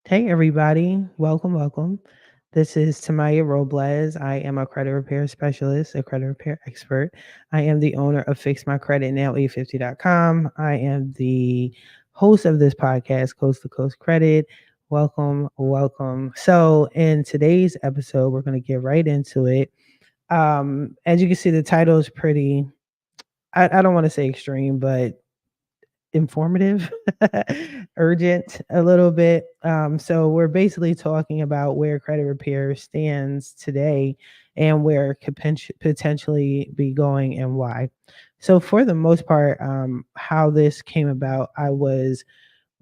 Hey everybody, welcome. This is Tamiya Robles. I am a credit repair specialist, a credit repair expert. I am the owner of FixMyCreditNow850.com. I am the host of this podcast, Coast to Coast Credit. Welcome. So, in today's episode, we're going to get right into it. As you can see, the title is pretty, I don't want to say extreme, but informative, urgent a little bit. So we're basically talking about where credit repair stands today and where it could potentially be going and why. So for the most part, how this came about, I was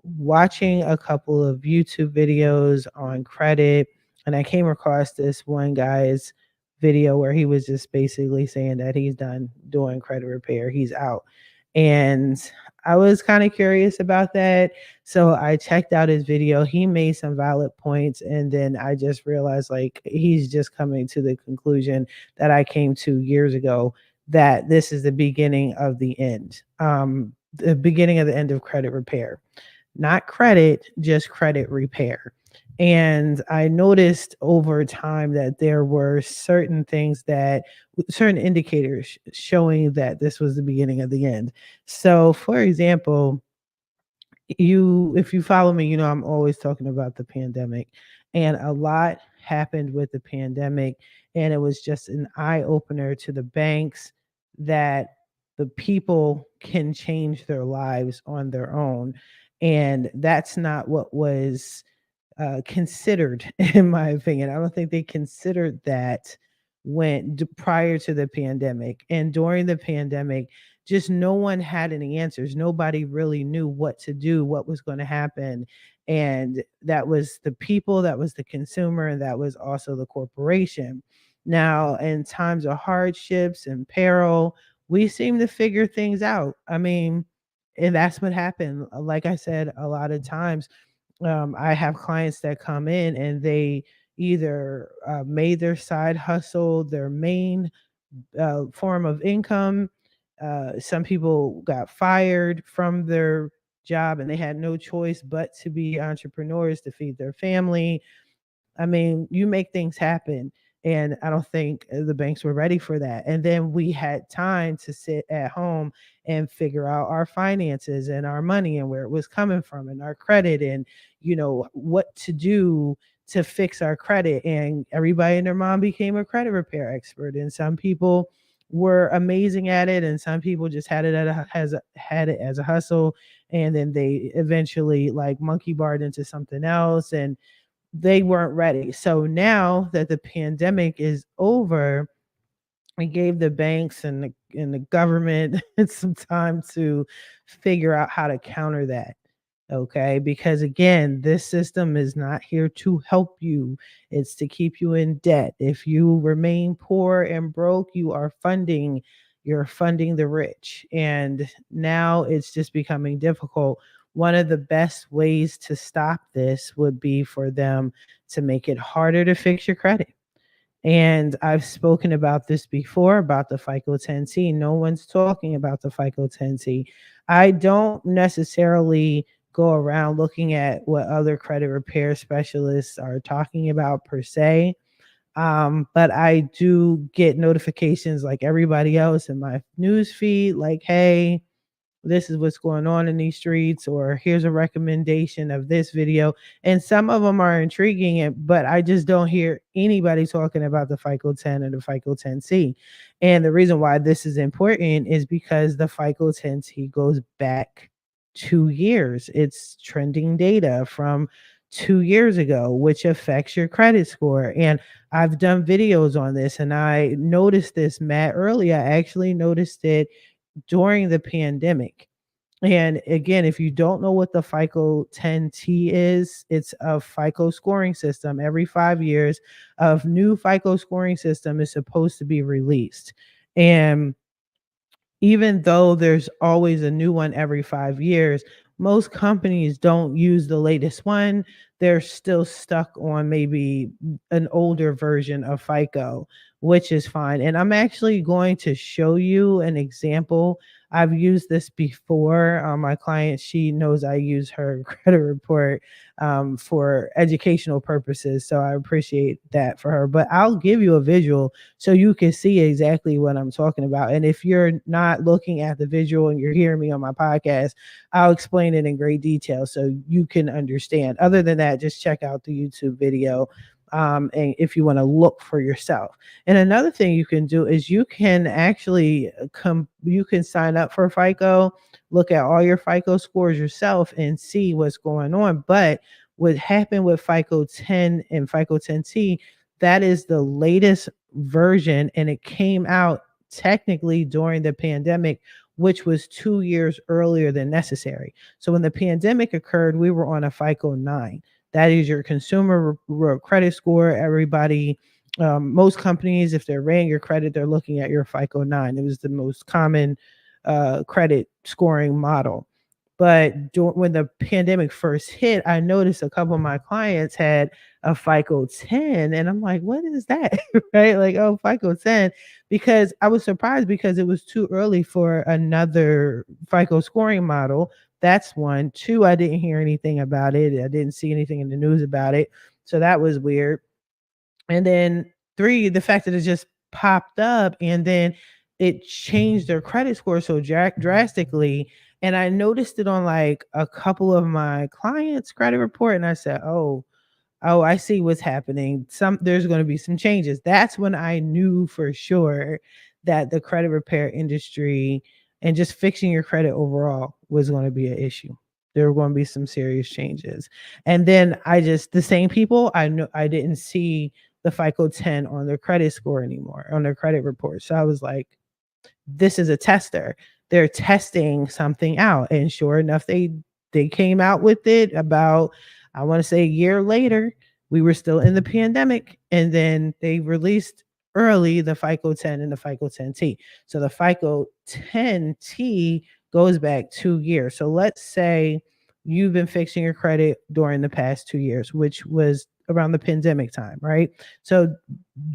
watching a couple of YouTube videos on credit, and I came across this one guy's video where he was just basically saying that he's done doing credit repair, he's out. And I was kind of curious about that. So I checked out his video. He made some valid points. And then I just realized like he's just coming to the conclusion that I came to years ago, that this is the beginning of the end. The beginning of the end of credit repair, not credit, just credit repair. And I noticed over time that there were certain things that certain indicators showing that this was the beginning of the end. So, for example, if you follow me, you know I'm always talking about the pandemic, and a lot happened with the pandemic, and it was just an eye opener to the banks that the people can change their lives on their own, and that's not what was considered, in my opinion. I don't think they considered that prior to the pandemic. And during the pandemic, just no one had any answers. Nobody really knew what to do, what was going to happen. And that was the people, that was the consumer, and that was also the corporation. Now, in times of hardships and peril, we seem to figure things out. I mean, and that's what happened. Like I said, a lot of times I have clients that come in and they either made their side hustle their main form of income. Some people got fired from their job and they had no choice but to be entrepreneurs to feed their family. I mean, you make things happen. And I don't think the banks were ready for that. And then we had time to sit at home and figure out our finances and our money and where it was coming from and our credit and, what to do to fix our credit. And everybody and their mom became a credit repair expert. And some people were amazing at it. And some people just had it had it as a hustle. And then they eventually like monkey barred into something else. And they weren't ready. So now that the pandemic is over, we gave the banks and the government some time to figure out how to counter that. Okay, because again, this system is not here to help you. It's to keep you in debt. If you remain poor and broke, you're funding the rich. And now it's just becoming difficult. One of the best ways to stop this would be for them to make it harder to fix your credit. And I've spoken about this before about the FICO 10T. No one's talking about the FICO 10T. I don't necessarily go around looking at what other credit repair specialists are talking about per se. But I do get notifications like everybody else in my news feed, like, hey, this is what's going on in these streets, or here's a recommendation of this video. And some of them are intriguing, but I just don't hear anybody talking about the FICO 10 and the FICO 10C. And the reason why this is important is because the FICO 10C goes back 2 years. It's trending data from 2 years ago, which affects your credit score. And I've done videos on this, and I noticed this, Matt, earlier. I actually noticed it during the pandemic. And again, if you don't know what the FICO 10T is, it's a FICO scoring system. Every 5 years, a new FICO scoring system is supposed to be released. And even though there's always a new one every 5 years, most companies don't use the latest one. They're still stuck on maybe an older version of FICO, which is fine. And I'm actually going to show you an example. I've used this before. My client, she knows I use her credit report for educational purposes. So I appreciate that for her. But I'll give you a visual so you can see exactly what I'm talking about. And if you're not looking at the visual and you're hearing me on my podcast, I'll explain it in great detail so you can understand. Other than that, just check out the YouTube video. And if you want to look for yourself. And another thing you can do is you can actually you can sign up for FICO, look at all your FICO scores yourself and see what's going on. But what happened with FICO 10 and FICO 10T, that is the latest version, and it came out technically during the pandemic, which was 2 years earlier than necessary. So when the pandemic occurred, we were on a FICO 9. That is your consumer credit score. Everybody, most companies, if they're rating your credit, they're looking at your FICO 9. It was the most common credit scoring model. But when the pandemic first hit, I noticed a couple of my clients had a FICO 10, and I'm like, what is that? Right? Like, oh, FICO 10, because I was surprised because it was too early for another FICO scoring model. That's one. Two, I didn't hear anything about it. I didn't see anything in the news about it. So that was weird. And then three, the fact that it just popped up and then it changed their credit score so drastically. And I noticed it on like a couple of my clients' credit report. And I said, oh, I see what's happening. There's going to be some changes. That's when I knew for sure that the credit repair industry and just fixing your credit overall was going to be an issue. There were going to be some serious changes. And then the same people, I know I didn't see the FICO 10 on their credit score anymore, on their credit report. So I was like, this is a tester. They're testing something out. And sure enough, they came out with it about, I want to say a year later. We were still in the pandemic, and then they released early the FICO 10 and the FICO 10T. So the FICO 10T goes back 2 years. So let's say you've been fixing your credit during the past 2 years, which was around the pandemic time, right? So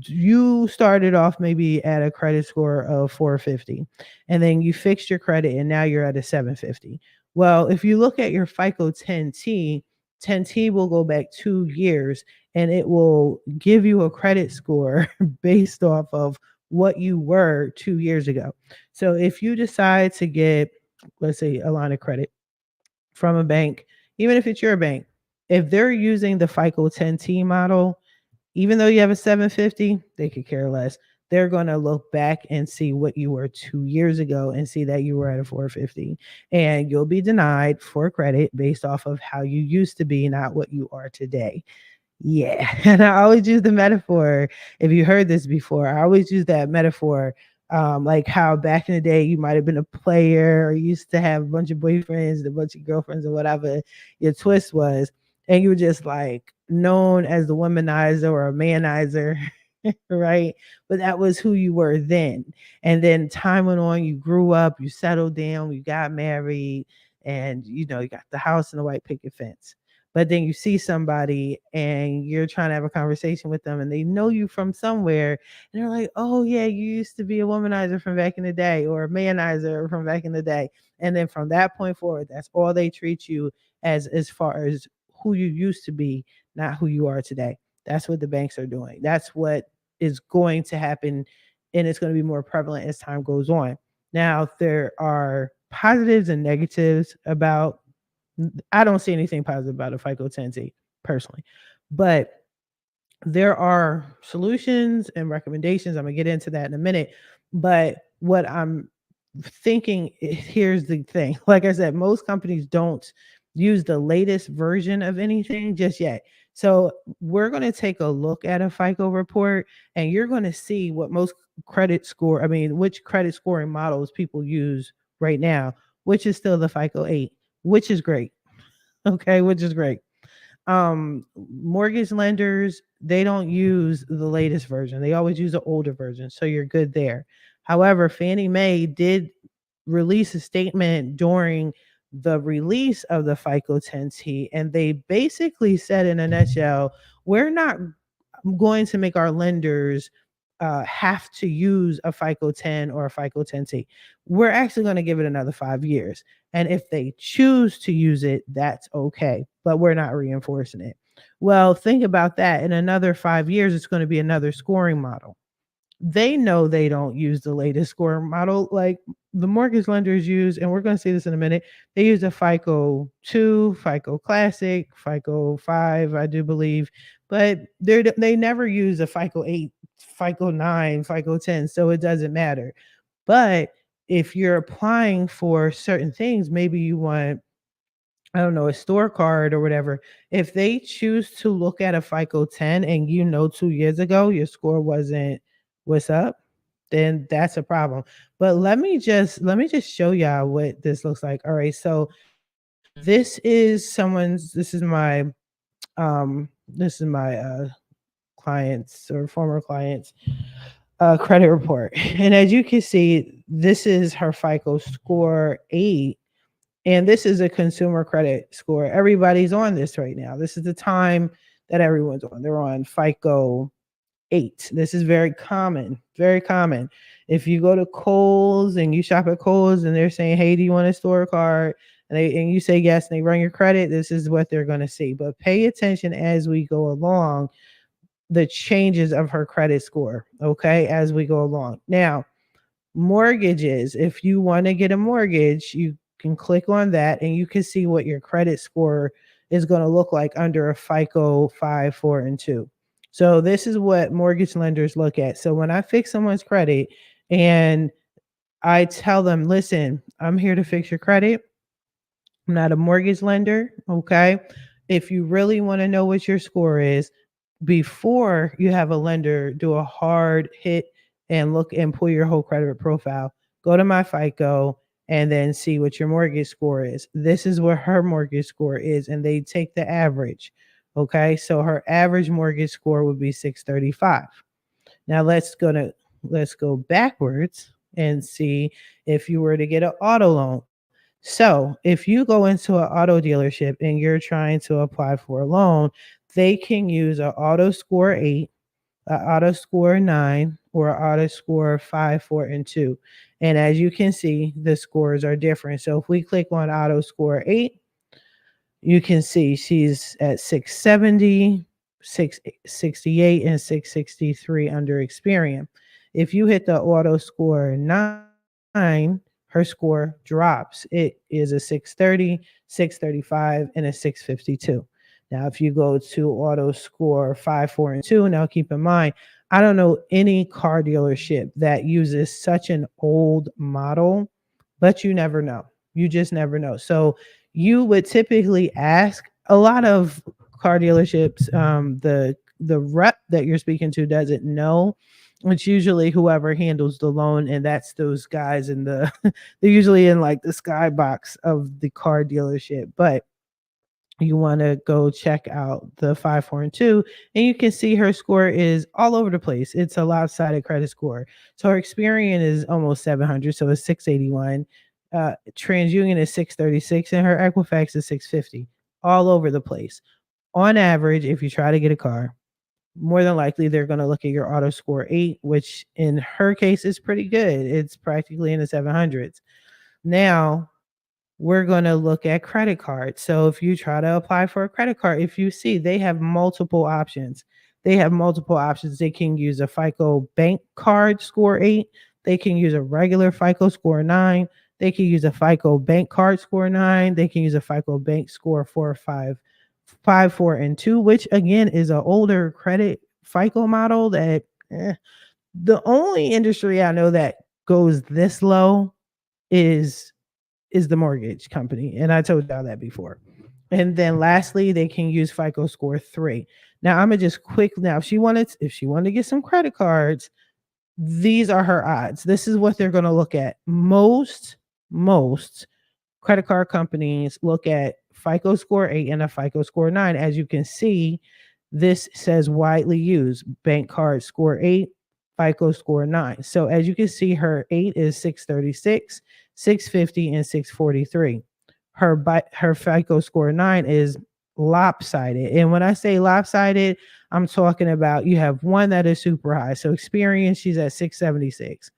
you started off maybe at a credit score of 450, and then you fixed your credit and now you're at a 750. Well, if you look at your FICO 10T, 10T will go back 2 years and it will give you a credit score based off of what you were 2 years ago. So if you decide to get, let's say, a line of credit from a bank, even if it's your bank, if they're using the FICO 10T model, even though you have a 750, they could care less. They're going to look back and see what you were 2 years ago and see that you were at a 450. And you'll be denied for credit based off of how you used to be, not what you are today. Yeah. And I always use the metaphor. If you heard this before, I always use that metaphor. Like how back in the day you might have been a player or used to have a bunch of boyfriends, a bunch of girlfriends, or whatever your twist was, and you were just like known as the womanizer or a manizer, right? But that was who you were then. And then time went on, you grew up, you settled down, you got married, and you got the house and the white picket fence. But then you see somebody and you're trying to have a conversation with them and they know you from somewhere and they're like, oh yeah, you used to be a womanizer from back in the day or a manizer from back in the day. And then from that point forward, that's all they treat you as far as who you used to be, not who you are today. That's what the banks are doing. That's what is going to happen, and it's going to be more prevalent as time goes on. Now, there are positives and negatives about, I don't see anything positive about a FICO 10T personally, but there are solutions and recommendations. I'm going to get into that in a minute. But what I'm thinking, here's the thing. Like I said, most companies don't use the latest version of anything just yet. So we're going to take a look at a FICO report and you're going to see what most which credit scoring models people use right now, which is still the FICO 8, which is great. Okay, which is great. Mortgage lenders, they don't use the latest version. They always use an older version. So you're good there. However, Fannie Mae did release a statement during the release of the FICO 10T, and they basically said in a nutshell, we're not going to make our lenders have to use a FICO 10 or a FICO 10T. We're actually going to give it another 5 years. And if they choose to use it, that's okay. But we're not reinforcing it. Well, think about that. In another 5 years, it's going to be another scoring model. They know they don't use the latest score model like the mortgage lenders use, and we're going to see this in a minute. They use a FICO 2, FICO Classic, FICO 5, I do believe, but they never use a FICO 8, FICO 9, FICO 10, so it doesn't matter. But if you're applying for certain things, maybe you want, I don't know, a store card or whatever. If they choose to look at a FICO 10 and 2 years ago your score wasn't what's up, then that's a problem. But let me just show y'all what this looks like. All right, so this is my clients or former clients credit report. And as you can see, this is her FICO score 8, and this is a consumer credit score. Everybody's on this right now. This is the time that everyone's on. They're on FICO 8. This is very common, very common. If you go to Kohl's and you shop at Kohl's and they're saying, "Hey, do you want a store card?" and you say yes, and they run your credit, this is what they're going to see. But pay attention as we go along, the changes of her credit score, okay, as we go along. Now, mortgages, if you want to get a mortgage, you can click on that and you can see what your credit score is going to look like under a FICO 5, 4, and 2. So this is what mortgage lenders look at. So when I fix someone's credit and I tell them, listen, I'm here to fix your credit. I'm not a mortgage lender. Okay. If you really want to know what your score is, before you have a lender do a hard hit and look and pull your whole credit profile, go to my FICO and then see what your mortgage score is. This is what her mortgage score is, and they take the average. Okay, so her average mortgage score would be 635. Now let's go backwards and see if you were to get an auto loan. So if you go into an auto dealership and you're trying to apply for a loan, they can use an auto score 8, an auto score 9, or an auto score 5, 4, and 2. And as you can see, the scores are different. So if we click on auto score 8, you can see she's at 670, 668, and 663 under Experian. If you hit the auto score 9, her score drops. It is a 630, 635, and a 652. Now, if you go to auto score 5, 4, and 2, now keep in mind, I don't know any car dealership that uses such an old model, but you never know. You just never know. So you would typically ask a lot of car dealerships, the rep that you're speaking to doesn't know. It's usually whoever handles the loan, and that's those guys in the they're usually in like the skybox of the car dealership. But you want to go check out the 5, 4, and 2, and you can see her score is all over the place. It's a lopsided credit score. So her Experian is almost 700, so it's 681. TransUnion is 636, and her Equifax is 650. All over the place. On average, if you try to get a car, more than likely they're going to look at your auto score 8, which in her case is pretty good. It's practically in the 700s. Now, we're going to look at credit cards. So if you try to apply for a credit card, if you see they have multiple options. They have multiple options. They can use a FICO bank card score 8. They can use a regular FICO score 9. They can use a FICO bank card score 9. They can use a FICO bank score 4 or 5, 5, 4, and 2, which again is an older credit FICO model that the only industry I know that goes this low is the mortgage company. And I told y'all that before. And then lastly, they can use FICO score 3. Now I'm gonna just quick now if she wanted to get some credit cards, these are her odds. This is what they're gonna look at. Most credit card companies look at FICO score 8 and a FICO score 9. As you can see, this says widely used bank card score 8, FICO score 9. So as you can see, her 8 is 636, 650, and 643. Her FICO score 9 is lopsided. And when I say lopsided, I'm talking about you have one that is super high. So Experian, she's at 676.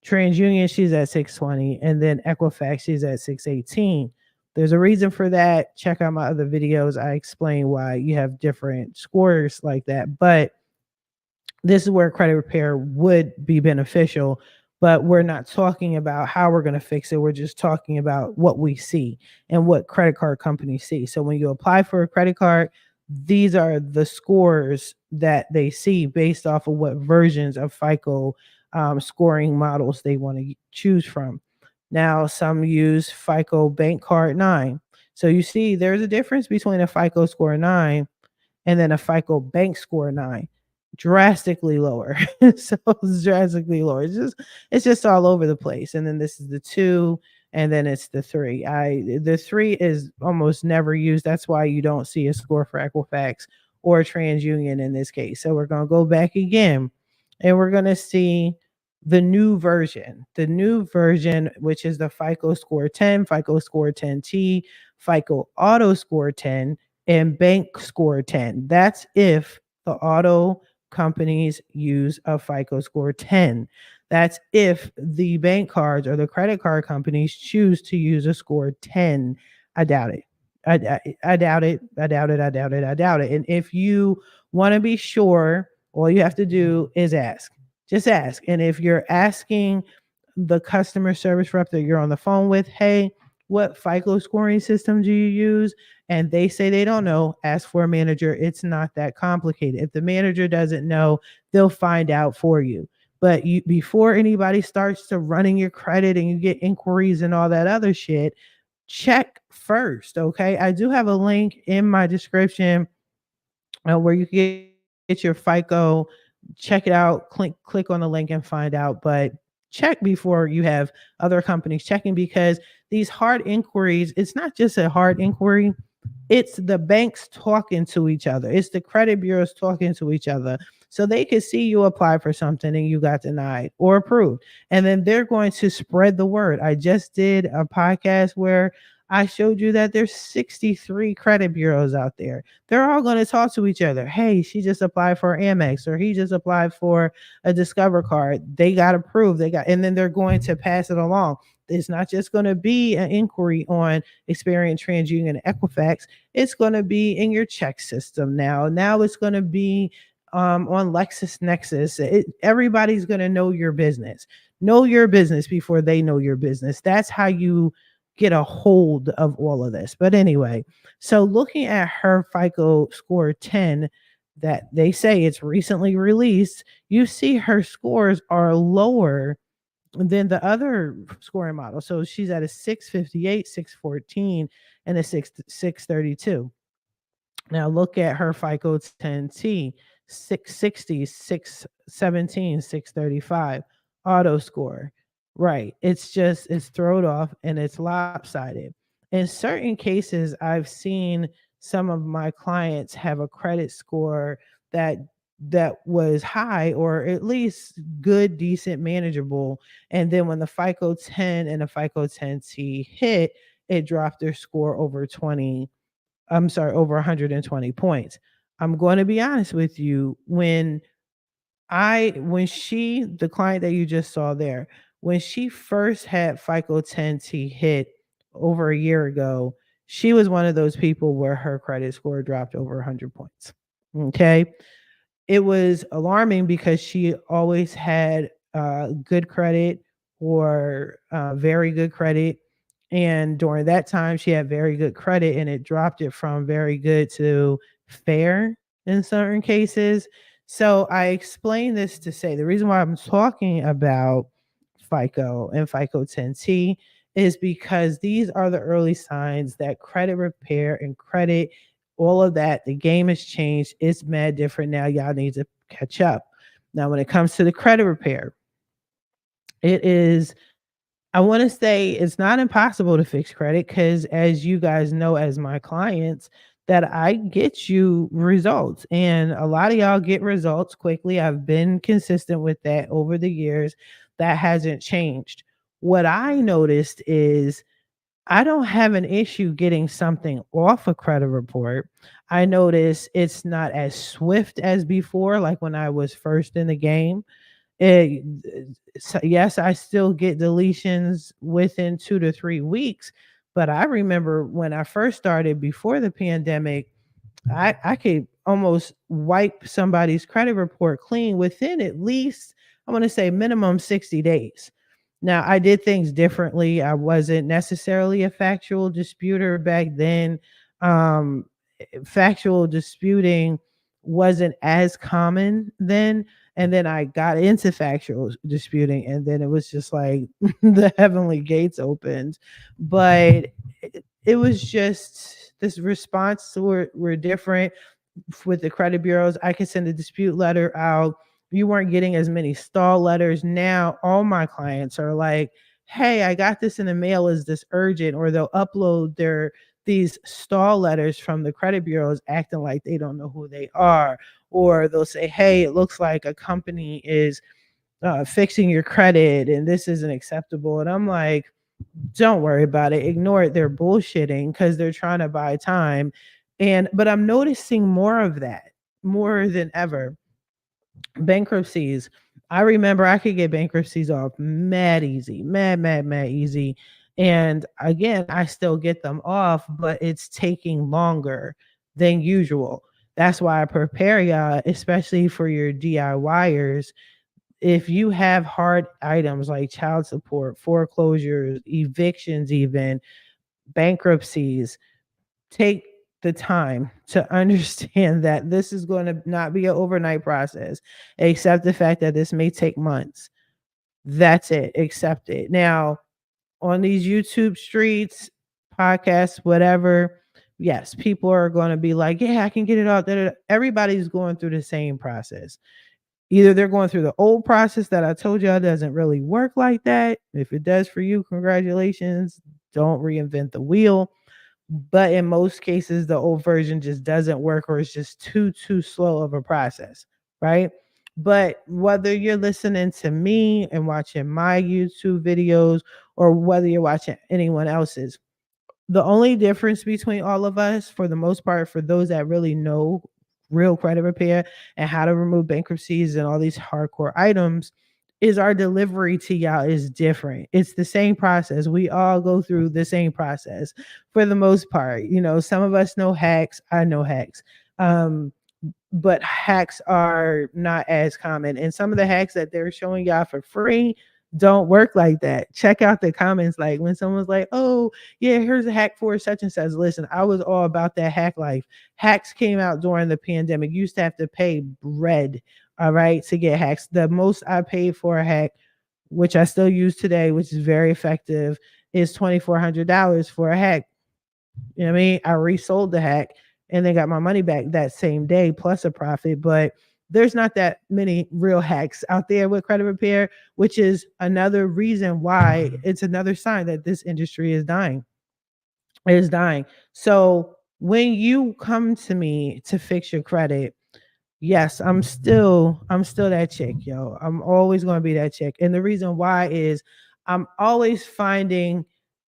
TransUnion, she's at 620. And then Equifax, she's at 618. There's a reason for that. Check out my other videos. I explain why you have different scores like that. But this is where credit repair would be beneficial, but we're not talking about how we're going to fix it. We're just talking about what we see and what credit card companies see. So when you apply for a credit card, these are the scores that they see based off of what versions of FICO scoring models they want to choose from. Now, some use FICO Bank Card 9. So you see there's a difference between a FICO score 9 and then a FICO Bank Score 9, drastically lower. So it's drastically lower. It's just all over the place. And then this is the 2, and then it's the 3. The 3 is almost never used. That's why you don't see a score for Equifax or TransUnion in this case. So we're going to go back again, and we're going to see the new version. The new version, which is the FICO Score 10, FICO Score 10T, FICO Auto Score 10, and Bank Score 10. That's if the auto companies use a FICO Score 10. That's if the bank cards or the credit card companies choose to use a score 10. I doubt it. I doubt it. I doubt it. I doubt it. I doubt it. And if you want to be sure, all you have to do is ask. Just ask. And if you're asking the customer service rep that you're on the phone with, hey, what FICO scoring system do you use? And they say they don't know, ask for a manager. It's not that complicated. If the manager doesn't know, they'll find out for you. But you, before anybody starts to running your credit and you get inquiries and all that other shit, check first. Okay. I do have a link in my description where you can get your FICO. Check it out. Click on the link and find out. But check before you have other companies checking, because these hard inquiries, it's not just a hard inquiry. It's the banks talking to each other. It's the credit bureaus talking to each other. So they could see you apply for something and you got denied or approved. And then they're going to spread the word. I just did a podcast where I showed you that there's 63 credit bureaus out there. They're all going to talk to each other. Hey, she just applied for Amex, or he just applied for a Discover card. They got approved. And then they're going to pass it along. It's not just going to be an inquiry on Experian, TransUnion, and Equifax. It's going to be in your check system now. Now it's going to be on LexisNexis. Everybody's going to know your business. Know your business before they know your business. That's how you get a hold of all of this. But anyway, so looking at her FICO score 10 that they say it's recently released, you see her scores are lower than the other scoring model. So she's at a 658, 614, and a 632. Now look at her FICO 10T, 660, 617, 635 auto score. Right. It's thrown off and it's lopsided. In certain cases, I've seen some of my clients have a credit score that was high, or at least good, decent, manageable. And then when the FICO 10 and the FICO 10T hit, it dropped their score over 120 points. I'm going to be honest with you. When the client that you just saw there, when she first had FICO 10T hit over a year ago, she was one of those people where her credit score dropped over 100 points. Okay. It was alarming because she always had good credit or very good credit. And during that time, she had very good credit, and it dropped it from very good to fair in certain cases. So I explain this to say the reason why I'm talking about FICO and FICO 10T is because these are the early signs that credit repair and credit, all of that, the game has changed. It's mad different now. Y'all need to catch up. Now, when it comes to the credit repair, it is, I want to say it's not impossible to fix credit, because as you guys know, as my clients, that I get you results, and a lot of y'all get results quickly. I've been consistent with that over the years. That hasn't changed. What I noticed is I don't have an issue getting something off a credit report. I notice it's not as swift as before, like when I was first in the game. It, so yes, I still get deletions within 2 to 3 weeks, but I remember when I first started before the pandemic, I could almost wipe somebody's credit report clean within at least, I want to say minimum 60 days. Now, I did things differently. I wasn't necessarily a factual disputer back then. Um, Factual disputing wasn't as common then. And then I got into factual disputing, and then it was just like the heavenly gates opened. But it was just this response were different with the credit bureaus. I could send a dispute letter out. You weren't getting as many stall letters. Now all my clients are like, hey, I got this in the mail. Is this urgent? Or they'll upload their these stall letters from the credit bureaus acting like they don't know who they are. Or they'll say, hey, it looks like a company is fixing your credit and this isn't acceptable. And I'm like, don't worry about it. Ignore it. They're bullshitting because they're trying to buy time. But I'm noticing more of that more than ever. Bankruptcies. I remember I could get bankruptcies off mad easy, mad easy. And again, I still get them off, but it's taking longer than usual. That's why I prepare y'all, especially for your DIYers. If you have hard items like child support, foreclosures, evictions, even bankruptcies, take the time to understand that this is going to not be an overnight process. Accept the fact that this may take months. That's it. Accept it. Now, on these YouTube streets, podcasts, whatever, yes, people are going to be like, yeah, I can get it out. Everybody's going through the same process. Either they're going through the old process that I told y'all doesn't really work like that. If it does for you, congratulations. Don't reinvent the wheel. But in most cases, the old version just doesn't work, or it's just too slow of a process, right? But whether you're listening to me and watching my YouTube videos, or whether you're watching anyone else's, the only difference between all of us, for the most part, for those that really know real credit repair and how to remove bankruptcies and all these hardcore items, is our delivery to y'all is different. It's the same process. We all go through the same process for the most part. You know, some of us know hacks. I know hacks. Um, but hacks are not as common. And some of the hacks that they're showing y'all for free don't work like that. Check out the comments. Like when someone's like, oh, yeah, here's a hack for such and such. Listen, I was all about that hack life. Hacks came out during the pandemic. You used to have to pay bread, all right, to get hacks. The most I paid for a hack, which I still use today, which is very effective, is $2,400 for a hack. You know what I mean? I resold the hack and then got my money back that same day plus a profit. But there's not that many real hacks out there with credit repair, which is another reason why it's another sign that this industry is dying. It is dying. So when you come to me to fix your credit, yes, I'm still that chick, yo. I'm always going to be that chick. And the reason why is I'm always finding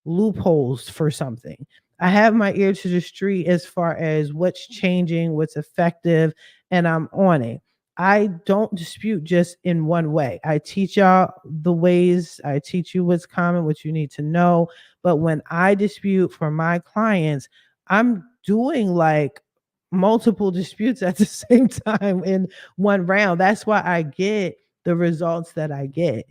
loopholes for something. I have my ear to the street as far as what's changing, what's effective, and I'm on it. I don't dispute just in one way. I teach y'all the ways, I teach you what's common, what you need to know. But when I dispute for my clients, I'm doing like multiple disputes at the same time in one round. That's why I get the results that I get,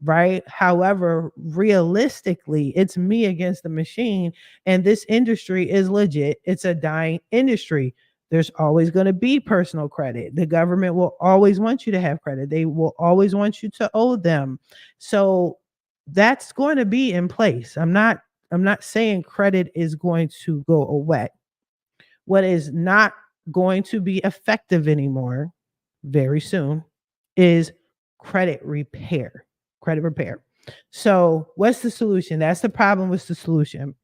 right? However, realistically, it's me against the machine, and this industry is legit. It's a dying industry. There's always going to be personal credit. The government will always want you to have credit. They will always want you to owe them. So that's going to be in place. I'm not saying credit is going to go away. What is not going to be effective anymore very soon is credit repair. Credit repair. So, what's the solution? That's the problem. What's the solution?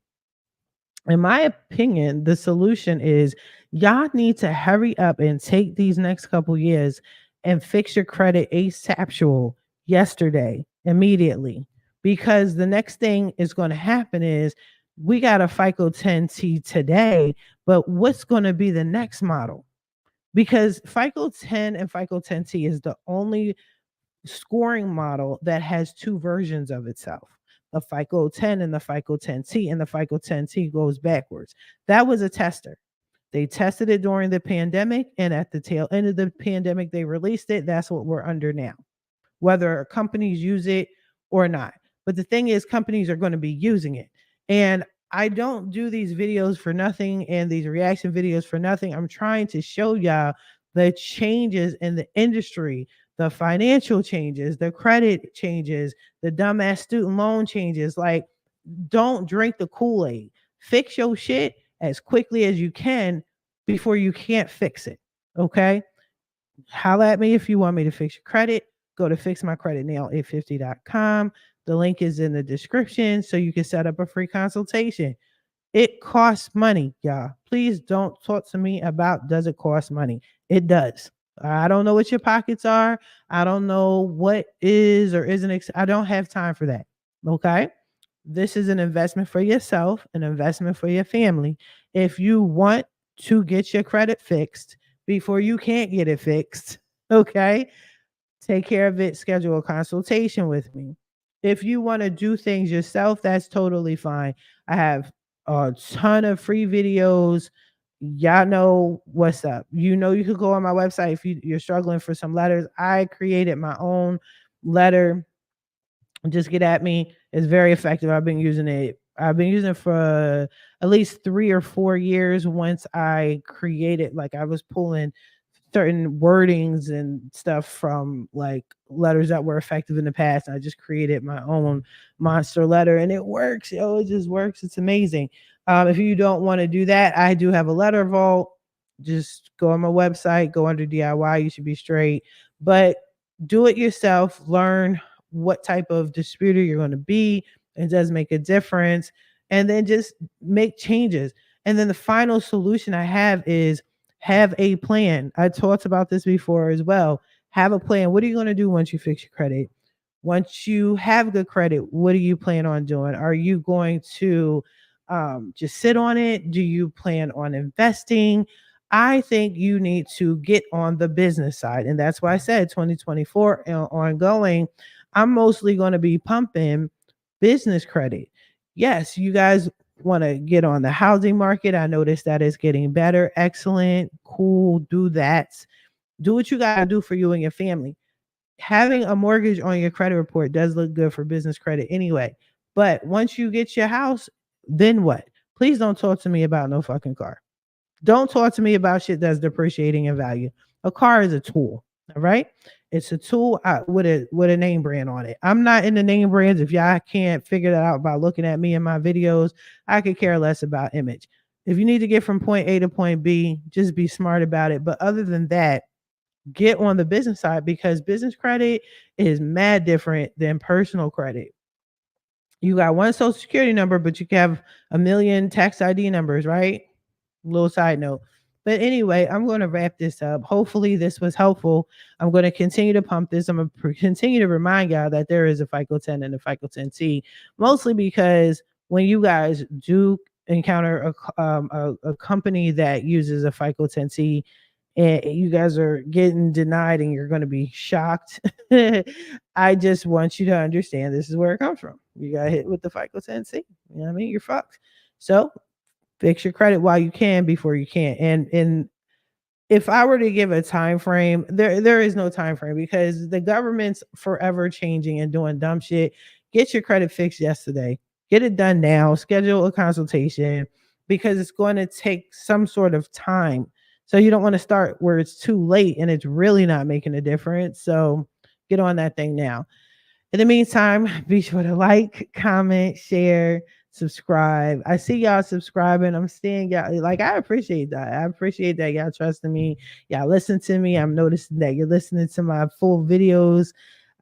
In my opinion, the solution is y'all need to hurry up and take these next couple years and fix your credit asaptual yesterday, immediately. Because the next thing is going to happen is We got a FICO 10T today, but what's going to be the next model? Because FICO 10 and FICO 10T is the only scoring model that has two versions of itself, the FICO 10 and the FICO 10T, and the FICO 10T goes backwards. That was a tester. They tested it during the pandemic, and at the tail end of the pandemic, they released it. That's what we're under now, whether companies use it or not. But the thing is, companies are going to be using it. And I don't do these videos for nothing and these reaction videos for nothing. I'm trying to show y'all the changes in the industry, the financial changes, the credit changes, the dumbass student loan changes. Like, don't drink the Kool-Aid. Fix your shit as quickly as you can before you can't fix it. Okay? Holla at me if you want me to fix your credit. Go to fixmycreditnow850.com. The link is in the description so you can set up a free consultation. It costs money, y'all. Please don't talk to me about does it cost money. It does. I don't know what your pockets are. I don't know what is or isn't. I don't have time for that. Okay? This is an investment for yourself, an investment for your family. If you want to get your credit fixed before you can't get it fixed, okay, take care of it, schedule a consultation with me. If you want to do things yourself, that's totally fine. I have a ton of free videos. Y'all know what's up. You know, you could go on my website if you're struggling for some letters. I created my own letter. Just get at me. It's very effective. I've been using it. I've been using it for at least 3 or 4 years. Once I created, like, I was pulling certain wordings and stuff from like letters that were effective in the past. I just created my own monster letter and it works. Yo, it just works. It's amazing. If you don't want to do that, I do have a letter vault. Just go on my website, go under DIY. You should be straight. But do it yourself. Learn what type of disputer you're going to be. It does make a difference. And then just make changes. And then the final solution I have is have a plan. I talked about this before as well. Have a plan. What are you going to do once you fix your credit? Once you have good credit, what do you plan on doing? Are you going to just sit on it? Do you plan on investing? I think you need to get on the business side. And that's why I said 2024 ongoing, I'm mostly going to be pumping business credit. Yes, you guys want to get on the housing market. I noticed that it's getting better. Excellent. Cool. Do that. Do what you got to do for you and your family. Having a mortgage on your credit report does look good for business credit anyway. But once you get your house, then what? Please don't talk to me about no fucking car. Don't talk to me about shit that's depreciating in value. A car is a tool. All right. It's a tool with a name brand on it. I'm not in the name brands. If y'all can't figure that out by looking at me in my videos, I could care less about image. If you need to get from point A to point B, just be smart about it. But other than that, get on the business side because business credit is mad different than personal credit. You got one social security number, but you can have a million tax ID numbers, right? Little side note. But anyway, I'm going to wrap this up. Hopefully this was helpful. I'm going to continue to pump this. I'm going to continue to remind y'all that there is a FICO 10 and a FICO 10T, mostly because when you guys do encounter a company that uses a FICO 10T and you guys are getting denied and you're going to be shocked, I just want you to understand this is where it comes from. You got hit with the FICO 10C. You know what I mean? You're fucked. So fix your credit while you can before you can't. And if I were to give a time frame, there is no time frame because the government's forever changing and doing dumb shit. Get your credit fixed yesterday. Get it done now. Schedule a consultation because it's going to take some sort of time. So you don't want to start where it's too late and it's really not making a difference. So get on that thing now. In the meantime, be sure to like, comment, share, subscribe. I see y'all subscribing. I'm seeing y'all. Like, I appreciate that. I appreciate that y'all trusting me. Y'all listen to me. I'm noticing that you're listening to my full videos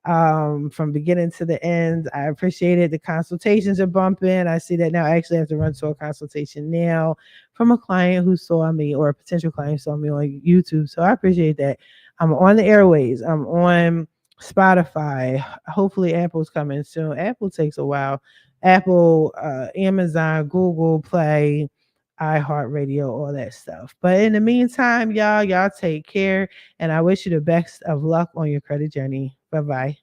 from beginning to the end. I appreciate it. The consultations are bumping. I see that now. I actually have to run to a consultation now from a client who saw me or a potential client who saw me on YouTube. So I appreciate that. I'm on the airways. I'm on Spotify. Hopefully, Apple's coming soon. Apple takes a while. Apple, Amazon, Google Play, iHeartRadio, all that stuff. But in the meantime, y'all take care, and I wish you the best of luck on your credit journey. Bye bye.